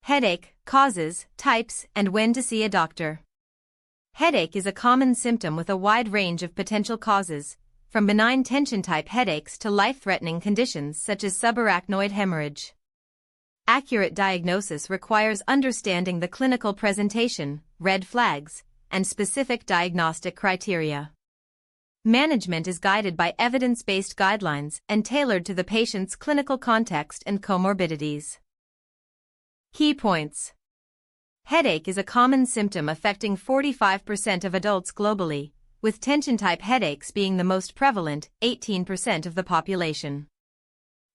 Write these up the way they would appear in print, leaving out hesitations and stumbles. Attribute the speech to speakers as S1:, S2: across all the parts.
S1: Headache, causes, types, and when to see a doctor. Headache is a common symptom with a wide range of potential causes, from benign tension-type headaches to life-threatening conditions such as subarachnoid hemorrhage. Accurate diagnosis requires understanding the clinical presentation, red flags, and specific diagnostic criteria. Management is guided by evidence-based guidelines and tailored to the patient's clinical context and comorbidities. Key points. Headache is a common symptom affecting 45% of adults globally, with tension-type headaches being the most prevalent, 18% of the population.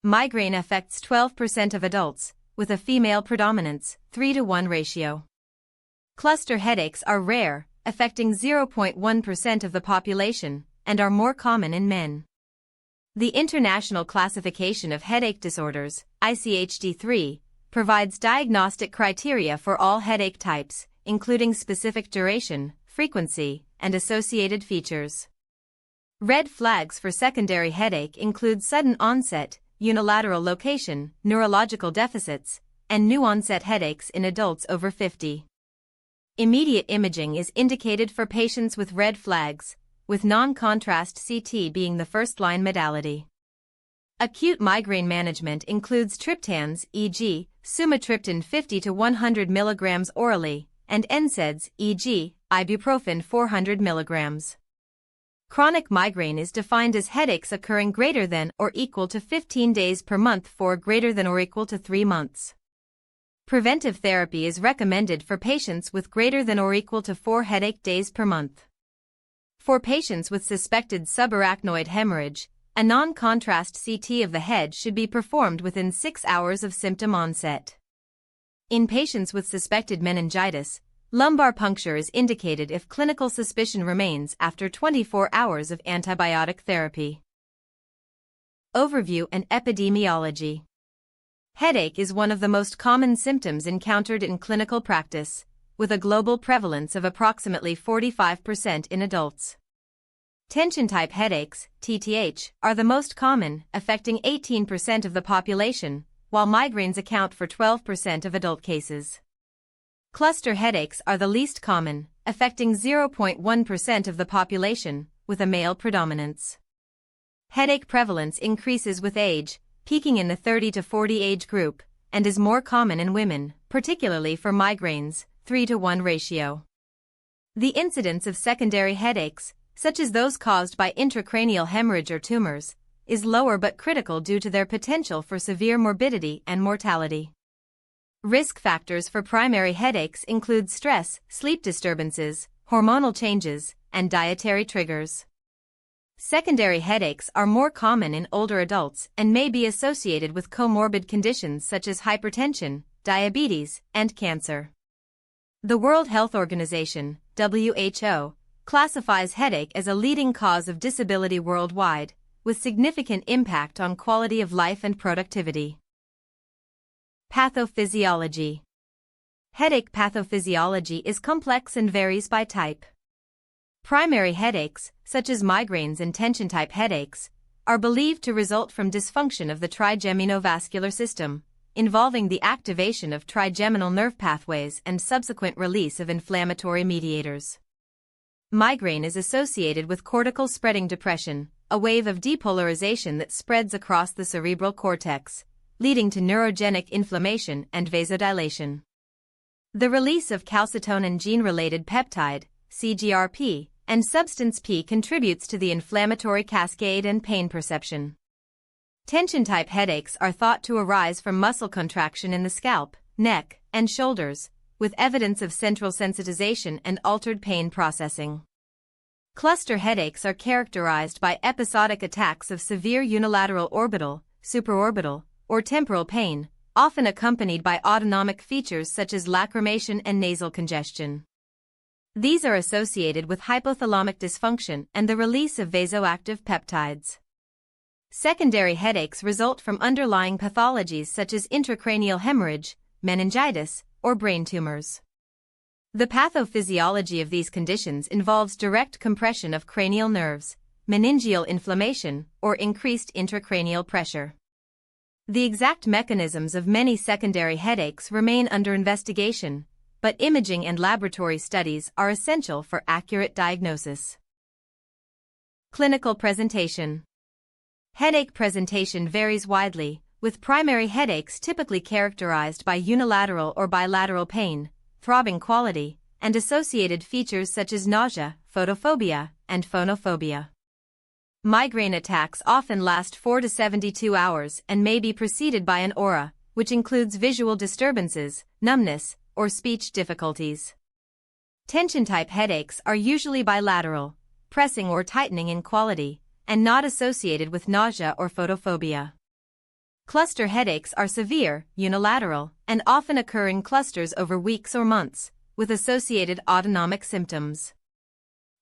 S1: Migraine affects 12% of adults, with a female predominance, 3-to-1 ratio. Cluster headaches are rare, affecting 0.1% of the population, and are more common in men. The International Classification of Headache Disorders, ICHD-3, provides diagnostic criteria for all headache types, including specific duration, frequency, and associated features. Red flags for secondary headache include sudden onset, unilateral location, neurological deficits, and new-onset headaches in adults over 50. Immediate imaging is indicated for patients with red flags, with non-contrast CT being the first-line modality. Acute migraine management includes triptans, e.g., sumatriptan 50 to 100 mg orally, and NSAIDs, e.g., ibuprofen 400 mg. Chronic migraine is defined as headaches occurring greater than or equal to 15 days per month for greater than or equal to 3 months. Preventive therapy is recommended for patients with greater than or equal to 4 headache days per month. For patients with suspected subarachnoid hemorrhage, a non-contrast CT of the head should be performed within 6 hours of symptom onset. In patients with suspected meningitis, lumbar puncture is indicated if clinical suspicion remains after 24 hours of antibiotic therapy. Overview and epidemiology. Headache is one of the most common symptoms encountered in clinical practice, with a global prevalence of approximately 45% in adults. Tension-type headaches, TTH, are the most common, affecting 18% of the population, while migraines account for 12% of adult cases. Cluster headaches are the least common, affecting 0.1% of the population, with a male predominance. Headache prevalence increases with age, peaking in the 30 to 40 age group, and is more common in women, particularly for migraines, 3-to-1 ratio. The incidence of secondary headaches, such as those caused by intracranial hemorrhage or tumors, is lower but critical due to their potential for severe morbidity and mortality. Risk factors for primary headaches include stress, sleep disturbances, hormonal changes, and dietary triggers. Secondary headaches are more common in older adults and may be associated with comorbid conditions such as hypertension, diabetes, and cancer. The World Health Organization, WHO, classifies headache as a leading cause of disability worldwide, with significant impact on quality of life and productivity. Pathophysiology. Headache pathophysiology is complex and varies by type. Primary headaches, such as migraines and tension-type headaches, are believed to result from dysfunction of the trigeminal-vascular system, involving the activation of trigeminal nerve pathways and subsequent release of inflammatory mediators. Migraine is associated with cortical spreading depression, a wave of depolarization that spreads across the cerebral cortex, leading to neurogenic inflammation and vasodilation. The release of calcitonin gene-related peptide, CGRP, and substance P contributes to the inflammatory cascade and pain perception. Tension-type headaches are thought to arise from muscle contraction in the scalp, neck, and shoulders, with evidence of central sensitization and altered pain processing. Cluster headaches are characterized by episodic attacks of severe unilateral orbital, supraorbital, or temporal pain, often accompanied by autonomic features such as lacrimation and nasal congestion. These are associated with hypothalamic dysfunction and the release of vasoactive peptides. Secondary headaches result from underlying pathologies such as intracranial hemorrhage, meningitis, or brain tumors. The pathophysiology of these conditions involves direct compression of cranial nerves, meningeal inflammation, or increased intracranial pressure. The exact mechanisms of many secondary headaches remain under investigation, but imaging and laboratory studies are essential for accurate diagnosis. Clinical presentation. Headache presentation varies widely, with primary headaches typically characterized by unilateral or bilateral pain, throbbing quality, and associated features such as nausea, photophobia, and phonophobia. Migraine attacks often last 4 to 72 hours and may be preceded by an aura, which includes visual disturbances, numbness, or speech difficulties. Tension-type headaches are usually bilateral, pressing or tightening in quality, and not associated with nausea or photophobia. Cluster headaches are severe, unilateral, and often occur in clusters over weeks or months, with associated autonomic symptoms.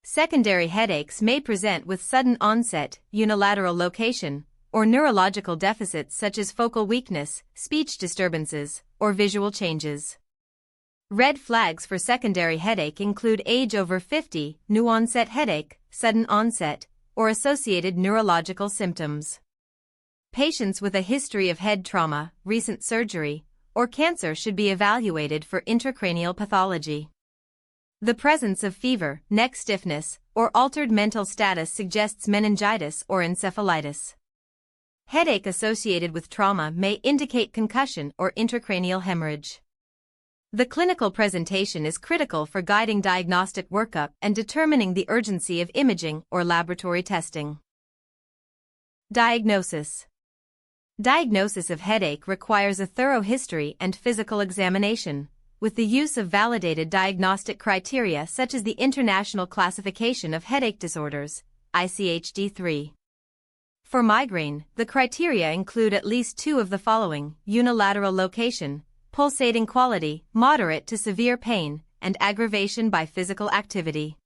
S1: Secondary headaches may present with sudden onset, unilateral location, or neurological deficits such as focal weakness, speech disturbances, or visual changes. Red flags for secondary headache include age over 50, new onset headache, sudden onset, or associated neurological symptoms. Patients with a history of head trauma, recent surgery, or cancer should be evaluated for intracranial pathology. The presence of fever, neck stiffness, or altered mental status suggests meningitis or encephalitis. Headache associated with trauma may indicate concussion or intracranial hemorrhage. The clinical presentation is critical for guiding diagnostic workup and determining the urgency of imaging or laboratory testing. Diagnosis. Diagnosis of headache requires a thorough history and physical examination, with the use of validated diagnostic criteria such as the International Classification of Headache Disorders, ICHD-3. For migraine, the criteria include at least two of the following: unilateral location, pulsating quality, moderate to severe pain, and aggravation by physical activity.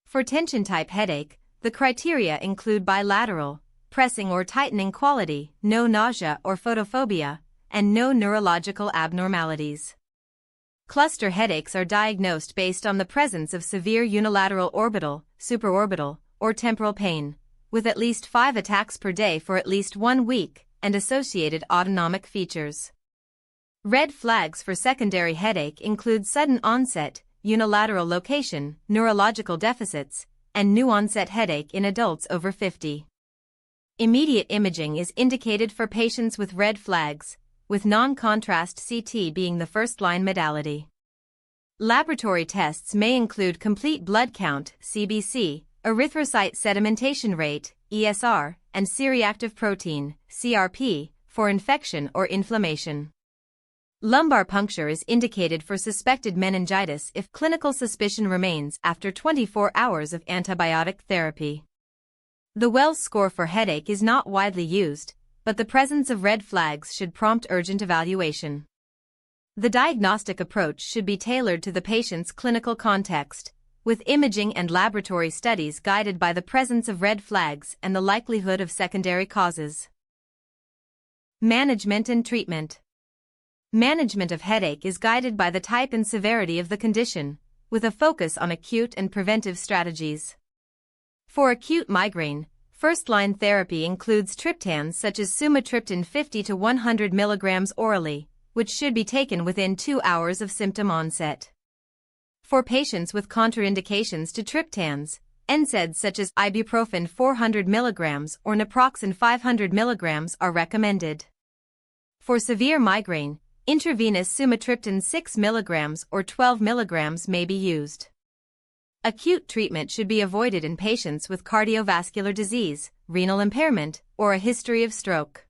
S1: For tension-type headache, the criteria include bilateral, pressing or tightening quality, no nausea or photophobia, and no neurological abnormalities. Cluster headaches are diagnosed based on the presence of severe unilateral orbital, supraorbital, or temporal pain, with at least 5 attacks per day for at least 1 week, and associated autonomic features. Red flags for secondary headache include sudden onset, unilateral location, neurological deficits, and new onset headache in adults over 50. Immediate imaging is indicated for patients with red flags, with non-contrast CT being the first-line modality. Laboratory tests may include complete blood count, CBC, erythrocyte sedimentation rate, ESR, and C-reactive protein, CRP, for infection or inflammation. Lumbar puncture is indicated for suspected meningitis if clinical suspicion remains after 24 hours of antibiotic therapy. The Wells score for headache is not widely used, but the presence of red flags should prompt urgent evaluation. The diagnostic approach should be tailored to the patient's clinical context, with imaging and laboratory studies guided by the presence of red flags and the likelihood of secondary causes. Management and treatment. Management of headache is guided by the type and severity of the condition, with a focus on acute and preventive strategies. For acute migraine, first-line therapy includes triptans such as sumatriptan 50 to 100 mg orally, which should be taken within 2 hours of symptom onset. For patients with contraindications to triptans, NSAIDs such as ibuprofen 400 mg or naproxen 500 mg are recommended. For severe migraine, intravenous sumatriptan 6 mg or 12 mg may be used. Acute treatment should be avoided in patients with cardiovascular disease, renal impairment, or a history of stroke.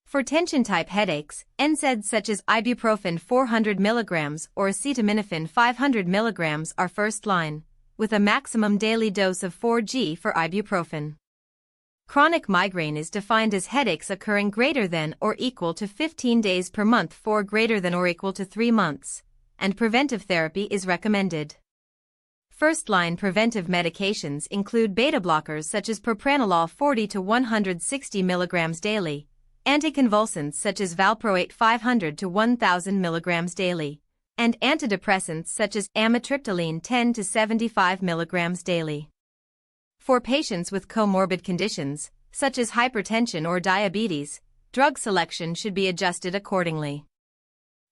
S1: For tension-type headaches, NSAIDs such as ibuprofen 400 mg or acetaminophen 500 mg are first-line, with a maximum daily dose of 4 g for ibuprofen. Chronic migraine is defined as headaches occurring greater than or equal to 15 days per month for greater than or equal to 3 months, and preventive therapy is recommended. First-line preventive medications include beta-blockers such as propranolol 40 to 160 mg daily, anticonvulsants such as valproate 500 to 1000 mg daily, and antidepressants such as amitriptyline 10 to 75 mg daily. For patients with comorbid conditions, such as hypertension or diabetes, drug selection should be adjusted accordingly.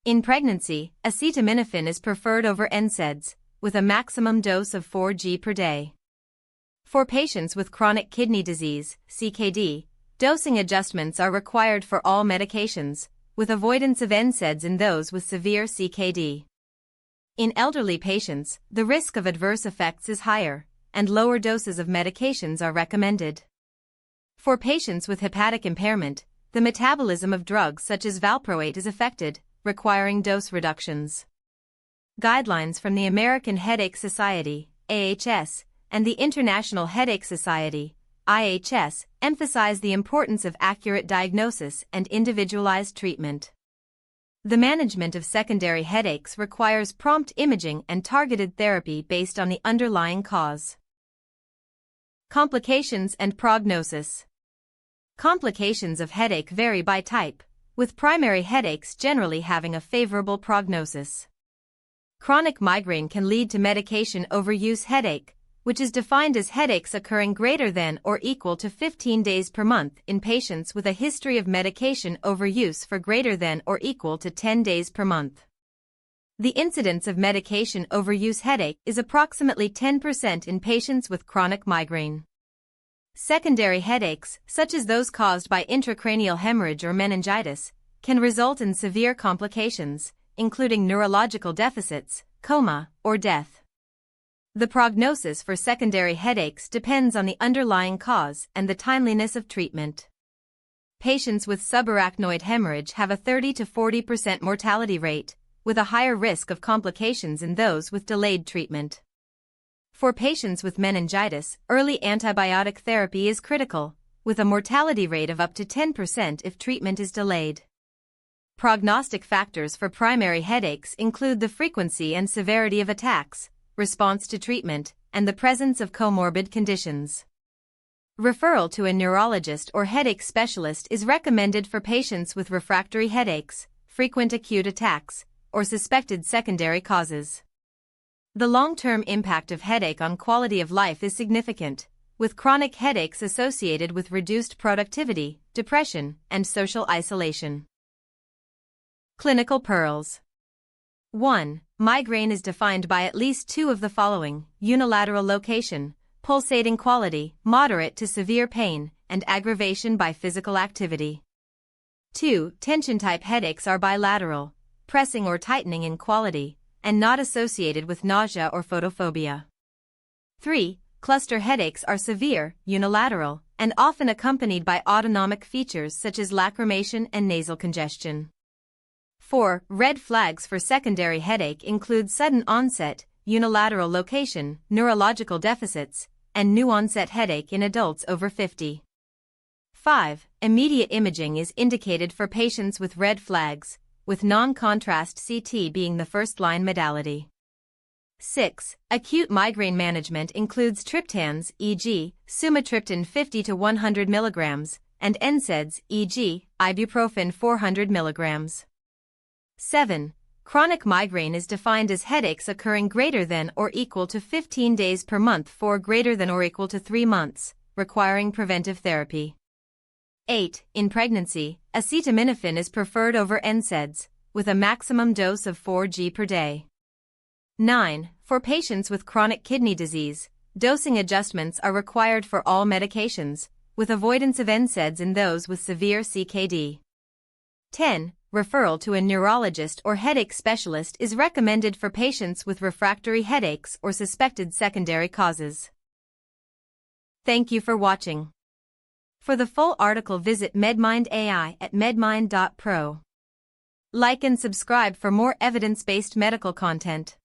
S1: In pregnancy, acetaminophen is preferred over NSAIDs, with a maximum dose of 4 g per day. For patients with chronic kidney disease, CKD, dosing adjustments are required for all medications, with avoidance of NSAIDs in those with severe CKD. In elderly patients, the risk of adverse effects is higher, and lower doses of medications are recommended. For patients with hepatic impairment, the metabolism of drugs such as valproate is affected, requiring dose reductions. Guidelines from the American Headache Society, AHS, and the International Headache Society, IHS, emphasize the importance of accurate diagnosis and individualized treatment. The management of secondary headaches requires prompt imaging and targeted therapy based on the underlying cause. Complications and prognosis. Complications of headache vary by type, with primary headaches generally having a favorable prognosis. Chronic migraine can lead to medication overuse headache, which is defined as headaches occurring greater than or equal to 15 days per month in patients with a history of medication overuse for greater than or equal to 10 days per month. The incidence of medication overuse headache is approximately 10% in patients with chronic migraine. Secondary headaches, such as those caused by intracranial hemorrhage or meningitis, can result in severe complications, including neurological deficits, coma, or death. The prognosis for secondary headaches depends on the underlying cause and the timeliness of treatment. Patients with subarachnoid hemorrhage have a 30 to 40% mortality rate, with a higher risk of complications in those with delayed treatment. For patients with meningitis, early antibiotic therapy is critical, with a mortality rate of up to 10% if treatment is delayed. Prognostic factors for primary headaches include the frequency and severity of attacks, response to treatment, and the presence of comorbid conditions. Referral to a neurologist or headache specialist is recommended for patients with refractory headaches, frequent acute attacks, or suspected secondary causes. The long-term impact of headache on quality of life is significant, with chronic headaches associated with reduced productivity, depression, and social isolation. Clinical pearls. 1. Migraine is defined by at least two of the following: unilateral location, pulsating quality, moderate to severe pain, and aggravation by physical activity. 2. Tension-type headaches are bilateral, pressing or tightening in quality, and not associated with nausea or photophobia. 3. Cluster headaches are severe, unilateral, and often accompanied by autonomic features such as lacrimation and nasal congestion. 4. Red flags for secondary headache include sudden onset, unilateral location, neurological deficits, and new-onset headache in adults over 50. 5. Immediate imaging is indicated for patients with red flags, with non-contrast CT being the first-line modality. 6. Acute migraine management includes triptans, e.g., sumatriptan 50 to 100 mg, and NSAIDs, e.g., ibuprofen 400 mg. 7. Chronic migraine is defined as headaches occurring greater than or equal to 15 days per month for greater than or equal to 3 months, requiring preventive therapy. 8. In pregnancy, acetaminophen is preferred over NSAIDs, with a maximum dose of 4 g per day. 9. For patients with chronic kidney disease, dosing adjustments are required for all medications, with avoidance of NSAIDs in those with severe CKD. 10. Referral to a neurologist or headache specialist is recommended for patients with refractory headaches or suspected secondary causes. Thank you for watching. For the full article, visit MedMind AI at medmind.pro. Like and subscribe for more evidence-based medical content.